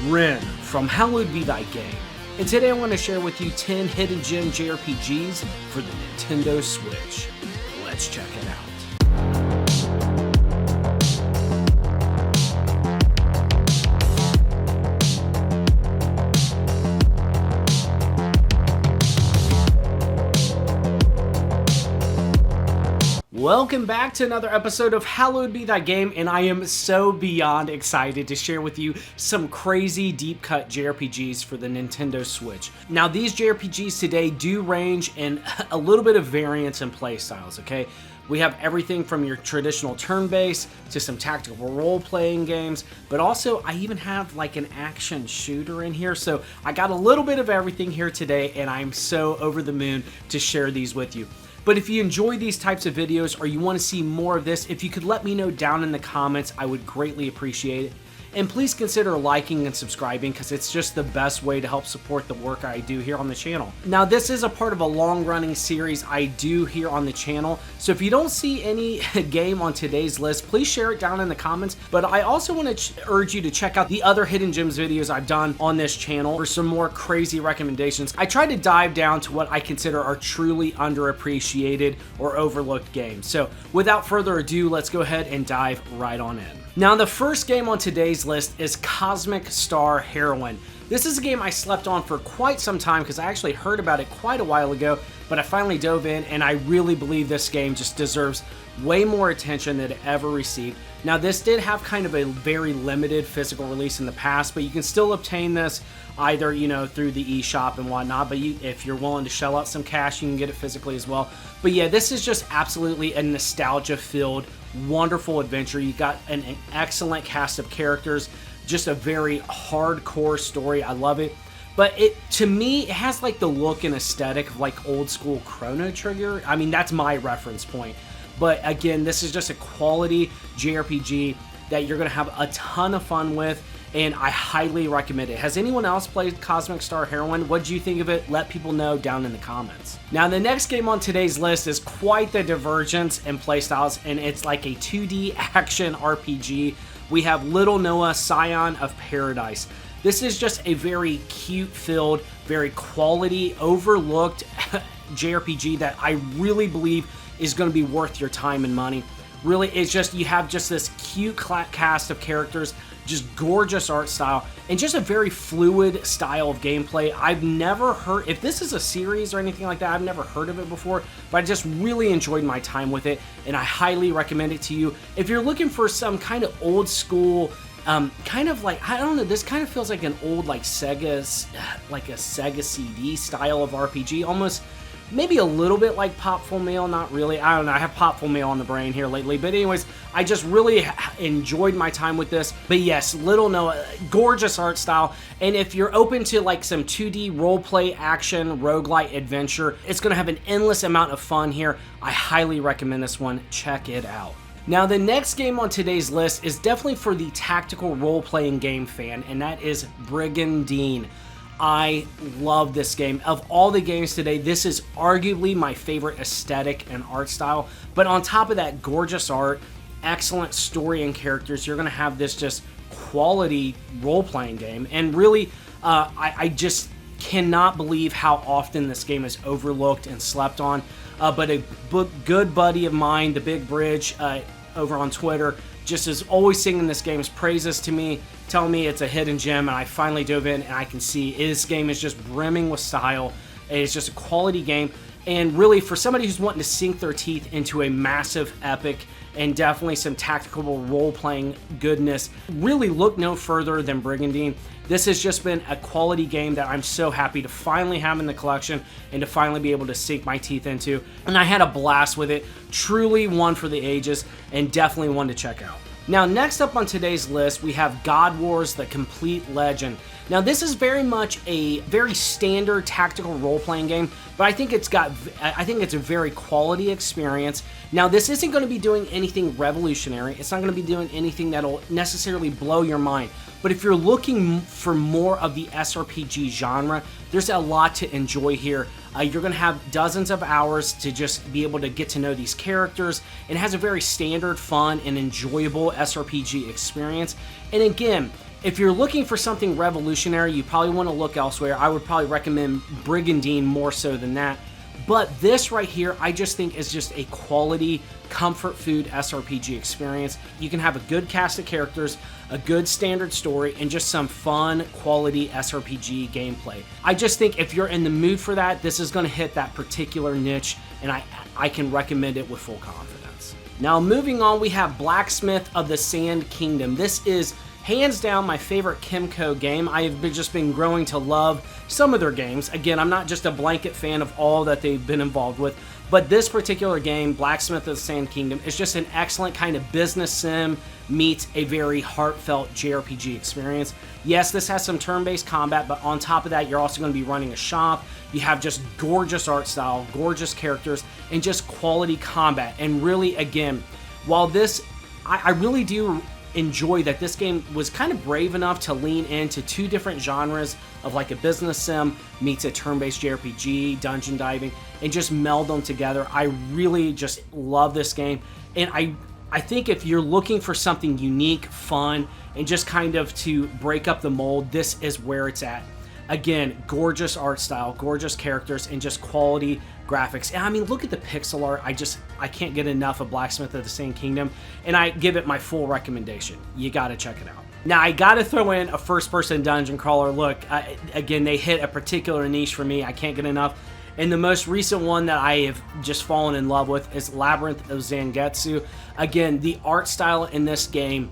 Ren from Hallowed Be Thy Game, and today I want to share with you 10 hidden gem JRPGs for the Nintendo Switch. Let's check it out. Welcome back to another episode of Hallowed Be Thy Game, and I am so beyond excited to share with you some crazy deep cut JRPGs for the Nintendo Switch. Now these JRPGs today do range in a little bit of variance in play styles, okay? We have everything from your traditional turn-based to some tactical role-playing games, but also I even have like an action shooter in here, so I got a little bit of everything here today, and I'm so over the moon to share these with you. But if you enjoy these types of videos or you want to see more of this, if you could let me know down in the comments, I would greatly appreciate it. And please consider liking and subscribing because it's just the best way to help support the work I do here on the channel. Now this is a part of a long-running series I do here on the channel, so if you don't see any game on today's list, please share it down in the comments. But I also want to urge you to check out the other Hidden Gems videos I've done on this channel for some more crazy recommendations. I try to dive down to what I consider are truly underappreciated or overlooked games. So without further ado, let's go ahead and dive right on in. Now the first game on today's list is Cosmic Star Heroine. This is a game I slept on for quite some time because I actually heard about it quite a while ago, but I finally dove in and I really believe this game just deserves way more attention than it ever received. Now this did have kind of a very limited physical release in the past, but you can still obtain this either, through the eShop and whatnot, but if you're willing to shell out some cash, you can get it physically as well. But yeah, this is just absolutely a nostalgia-filled, wonderful adventure. You got an excellent cast of characters, just a very hardcore story. I love it. But to me, it has like the look and aesthetic of like old school Chrono Trigger. I mean, that's my reference point. But again, this is just a quality JRPG that you're going to have a ton of fun with, and I highly recommend it. Has anyone else played Cosmic Star Heroine? What do you think of it? Let people know down in the comments. Now, the next game on today's list is quite the divergence in playstyles, and it's like a 2D action RPG. We have Little Noah, Scion of Paradise. This is just a very cute-filled, very quality, overlooked JRPG that I really believe is going to be worth your time and money. Really, it's just, you have just this cute cast of characters, just gorgeous art style, and just a very fluid style of gameplay. I've never heard, if this is a series or anything like that, I've never heard of it before, but I just really enjoyed my time with it, and I highly recommend it to you. If you're looking for some kind of old school, kind of like, I don't know, this kind of feels like an old, like like a Sega CD style of RPG, almost. Maybe a little bit like Pop Full Mail, not really. I don't know, I have Pop Full Mail on the brain here lately. But anyways, I just really enjoyed my time with this. But yes, Little Noah, gorgeous art style. And if you're open to like some 2D roleplay action, roguelite adventure, it's going to have an endless amount of fun here. I highly recommend this one. Check it out. Now the next game on today's list is definitely for the tactical role-playing game fan, and that is Brigandine. I love this game. Of all the games today, this is arguably my favorite aesthetic and art style. But on top of that, gorgeous art, excellent story and characters, you're going to have this just quality role-playing game. And really, I just cannot believe how often this game is overlooked and slept on. But a good buddy of mine, the Big Bridge, over on Twitter, just is always singing this game's praises to me, telling me it's a hidden gem, and I finally dove in and I can see this game is just brimming with style. It's just a quality game, and really for somebody who's wanting to sink their teeth into a massive epic and definitely some tactical role-playing goodness, really look no further than Brigandine. This has just been a quality game that I'm so happy to finally have in the collection and to finally be able to sink my teeth into. And I had a blast with it. Truly one for the ages and definitely one to check out. Now, next up on today's list, we have God Wars: The Complete Legend. Now, this is very much a very standard tactical role-playing game, but I think it's a very quality experience. Now, this isn't going to be doing anything revolutionary. It's not going to be doing anything that'll necessarily blow your mind. But if you're looking for more of the SRPG genre, there's a lot to enjoy here. You're going to have dozens of hours to just be able to get to know these characters. It has a very standard, fun, and enjoyable SRPG experience. And again, If you're looking for something revolutionary, you probably want to look elsewhere. I would probably recommend Brigandine more so than that. But this right here, I just think is just a quality comfort food SRPG experience. You can have a good cast of characters, a good standard story, and just some fun quality SRPG gameplay. I just think if you're in the mood for that, this is going to hit that particular niche, and I can recommend it with full confidence. Now moving on, we have Blacksmith of the Sand Kingdom. This is hands down my favorite Kimco game. I have just been growing to love some of their games. Again, I'm not just a blanket fan of all that they've been involved with, but this particular game, Blacksmith of the Sand Kingdom, is just an excellent kind of business sim meets a very heartfelt JRPG experience. Yes, this has some turn-based combat, but on top of that, you're also going to be running a shop. You have just gorgeous art style, gorgeous characters, and just quality combat. And really, again, while this, I really do enjoy that this game was kind of brave enough to lean into two different genres of like a business sim meets a turn-based JRPG, dungeon diving, and just meld them together. I really just love this game, and I think if you're looking for something unique, fun, and just kind of to break up the mold, this is where it's at. Again, gorgeous art style, gorgeous characters, and just quality graphics. And I mean, look at the pixel art. I can't get enough of Blacksmith of the Sand Kingdom, and I give it my full recommendation. You gotta check it out. Now, I gotta throw in a first-person dungeon crawler. Look, again, they hit a particular niche for me. I can't get enough. And the most recent one that I have just fallen in love with is Labyrinth of Zangetsu. Again, the art style in this game,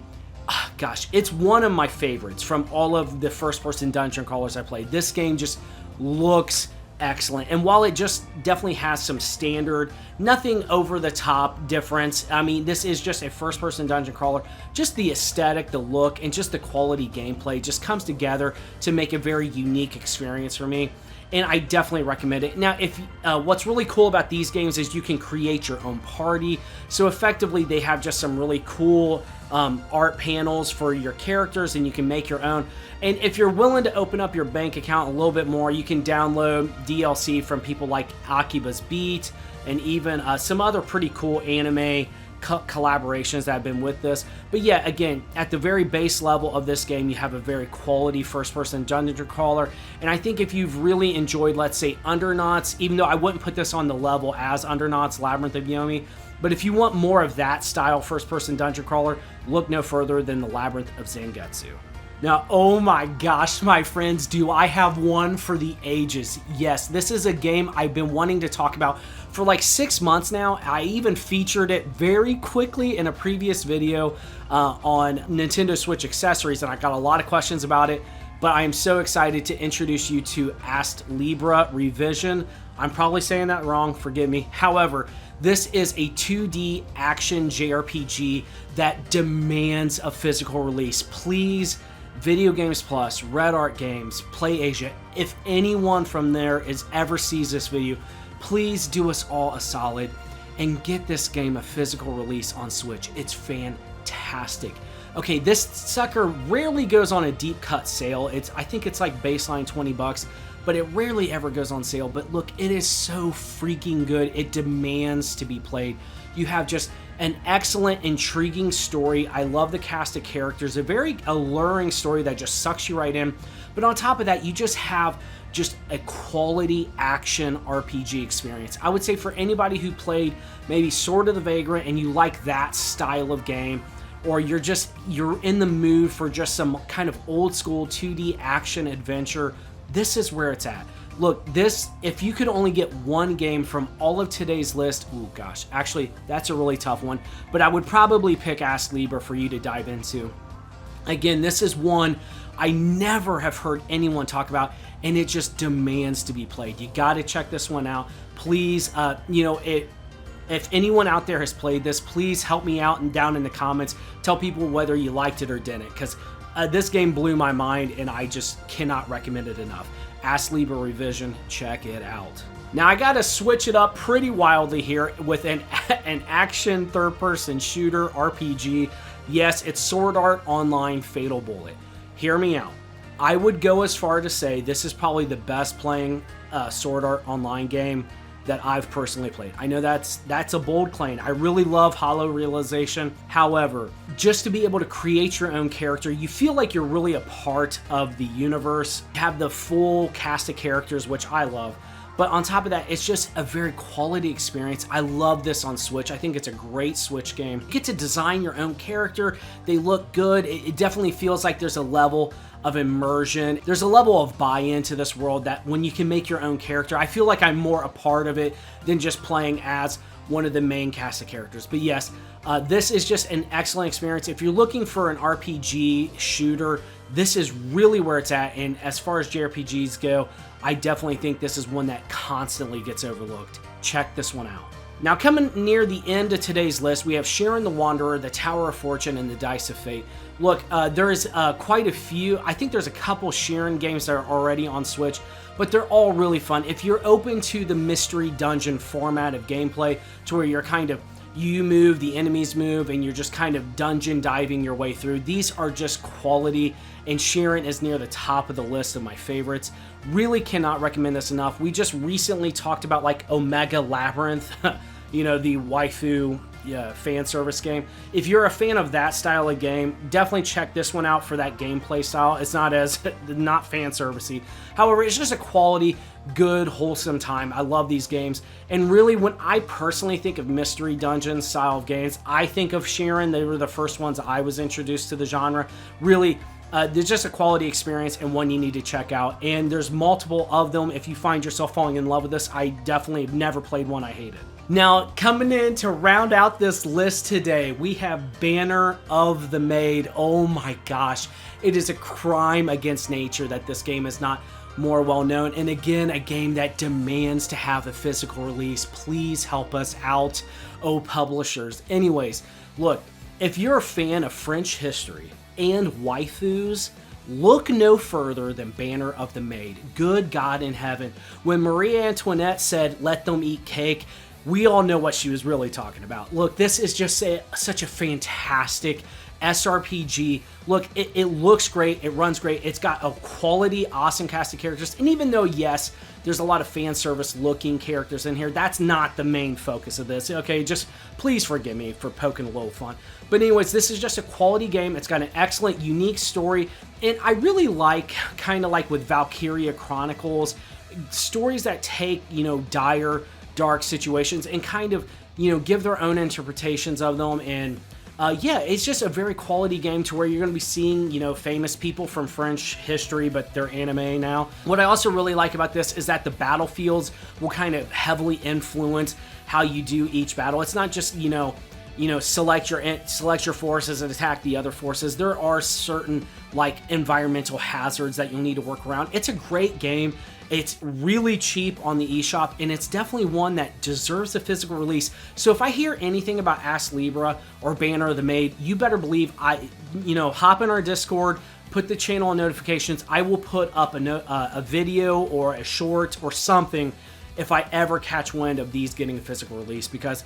gosh, it's one of my favorites from all of the first-person dungeon crawlers I played. This game just looks excellent, and while it just definitely has some standard, nothing over-the-top difference, I mean, this is just a first-person dungeon crawler. Just the aesthetic, the look, and just the quality gameplay just comes together to make a very unique experience for me, and I definitely recommend it. Now, if what's really cool about these games is you can create your own party, so effectively they have just some really cool art panels for your characters, and you can make your own. And if you're willing to open up your bank account a little bit more, you can download DLC from people like Akiba's Beat, and even some other pretty cool anime collaborations that have been with this. But yeah, again, at the very base level of this game, you have a very quality first-person dungeon crawler, and I think if you've really enjoyed, let's say, Undernauts, even though I wouldn't put this on the level as Undernauts, Labyrinth of Yomi, but if you want more of that style first-person dungeon crawler, look no further than the Labyrinth of Zangetsu. Now, oh my gosh, my friends, do I have one for the ages. Yes, this is a game I've been wanting to talk about for like 6 months now. I even featured it very quickly in a previous video on Nintendo Switch accessories, and I got a lot of questions about it, but I am so excited to introduce you to Astlibra Revision. I'm probably saying that wrong, forgive me. However, this is a 2D action JRPG that demands a physical release. Please, Video Games Plus, Red Art Games, Play Asia, if anyone from there ever sees this video, please do us all a solid and get this game a physical release on Switch. It's fantastic. Okay, this sucker rarely goes on a deep cut sale. I think it's like baseline 20 bucks, but it rarely ever goes on sale. But look, it is so freaking good. It demands to be played. You have just an excellent, intriguing story. I love the cast of characters, a very alluring story that just sucks you right in. But on top of that, you just have just a quality action RPG experience. I would say for anybody who played maybe Sword of the Vagrant and you like that style of game, or you're in the mood for just some kind of old school 2D action adventure, this is where it's at. Look, this, if you could only get one game from all of today's list, ooh gosh, actually, that's a really tough one, but I would probably pick Astlibra for you to dive into. Again, this is one I never have heard anyone talk about, and it just demands to be played. You gotta check this one out. Please, if anyone out there has played this, please help me out and down in the comments. Tell people whether you liked it or didn't, because this game blew my mind, and I just cannot recommend it enough. Astlibra Revision, check it out. Now I gotta switch it up pretty wildly here with an action third-person shooter RPG. Yes, it's Sword Art Online Fatal Bullet. Hear me out. I would go as far to say this is probably the best playing Sword Art Online game that I've personally played. I know that's a bold claim. I really love Hollow Realization. However, just to be able to create your own character, you feel like you're really a part of the universe. Have the full cast of characters, which I love. But on top of that, it's just a very quality experience. I love this on Switch. I think it's a great Switch game. You get to design your own character. They look good. It definitely feels like there's a level of immersion. There's a level of buy-in to this world that when you can make your own character, I feel like I'm more a part of it than just playing as one of the main cast of characters. But yes, this is just an excellent experience. If you're looking for an RPG shooter, this is really where it's at. And as far as JRPGs go, I definitely think this is one that constantly gets overlooked. Check this one out. Now, coming near the end of today's list, we have Shiren the Wanderer, the Tower of Fortune, and the Dice of Fate. Look, there's quite a few. I think there's a couple Shiren games that are already on Switch, but they're all really fun. If you're open to the mystery dungeon format of gameplay, to where you're kind of, you move, the enemies move, and you're just kind of dungeon diving your way through, these are just quality, and Shiren is near the top of the list of my favorites. Really cannot recommend this enough. We just recently talked about like Omega Labyrinth, you know, the waifu fan service game. If you're a fan of that style of game, definitely check this one out for that gameplay style. It's not as, not fan servicey. However, it's just a quality, good, wholesome time. I love these games. And really, when I personally think of mystery dungeon style of games, I think of Shiren. They were the first ones I was introduced to the genre. Really, there's just a quality experience and one you need to check out. And there's multiple of them. If you find yourself falling in love with this, I definitely have never played one I hated. Now, coming in to round out this list today, we have Banner of the Maid. Oh my gosh, it is a crime against nature that this game is not more well known. And again, a game that demands to have a physical release. Please help us out, oh publishers. Anyways, look, if you're a fan of French history and waifus, look no further than Banner of the Maid. Good God in heaven. When Marie Antoinette said, "Let them eat cake," we all know what she was really talking about. Look, this is just such a fantastic SRPG. Look, it looks great, it runs great, it's got a quality, awesome cast of characters, and even though, yes, there's a lot of fan service looking characters in here, that's not the main focus of this, okay? Just please forgive me for poking a little fun. But anyways, this is just a quality game. It's got an excellent, unique story, and I really like, kind of like with Valkyria Chronicles, stories that take, you know, dire, dark situations and kind of, you know, give their own interpretations of them. And yeah, it's just a very quality game to where you're going to be seeing, you know, famous people from French history, but they're anime now. What I also really like about this is that the battlefields will kind of heavily influence how you do each battle. It's not just, you know, select your forces and attack the other forces. There are certain like environmental hazards that you'll need to work around. It's a great game. It's really cheap on the eShop, and it's definitely one that deserves a physical release. So if I hear anything about Astlibra or Banner of the Maid, you better believe hop in our Discord, put the channel on notifications. I will put up a video or a short or something if I ever catch wind of these getting a physical release, because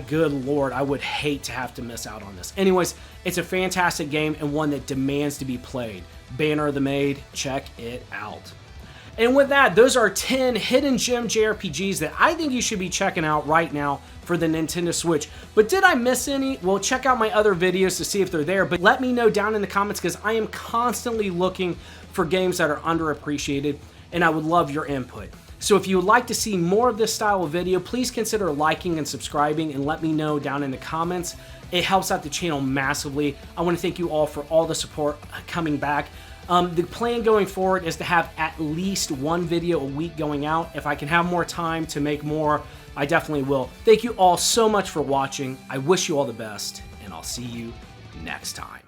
good Lord, I would hate to have to miss out on this. Anyways, it's a fantastic game and one that demands to be played. Banner of the Maid, check it out. And with that, those are 10 hidden gem JRPGs that I think you should be checking out right now for the Nintendo Switch. But did I miss any? Well, check out my other videos to see if they're there, but let me know down in the comments, because I am constantly looking for games that are underappreciated, and I would love your input. So if you would like to see more of this style of video, please consider liking and subscribing and let me know down in the comments. It helps out the channel massively. I want to thank you all for all the support coming back. The plan going forward is to have at least one video a week going out. If I can have more time to make more, I definitely will. Thank you all so much for watching. I wish you all the best, and I'll see you next time.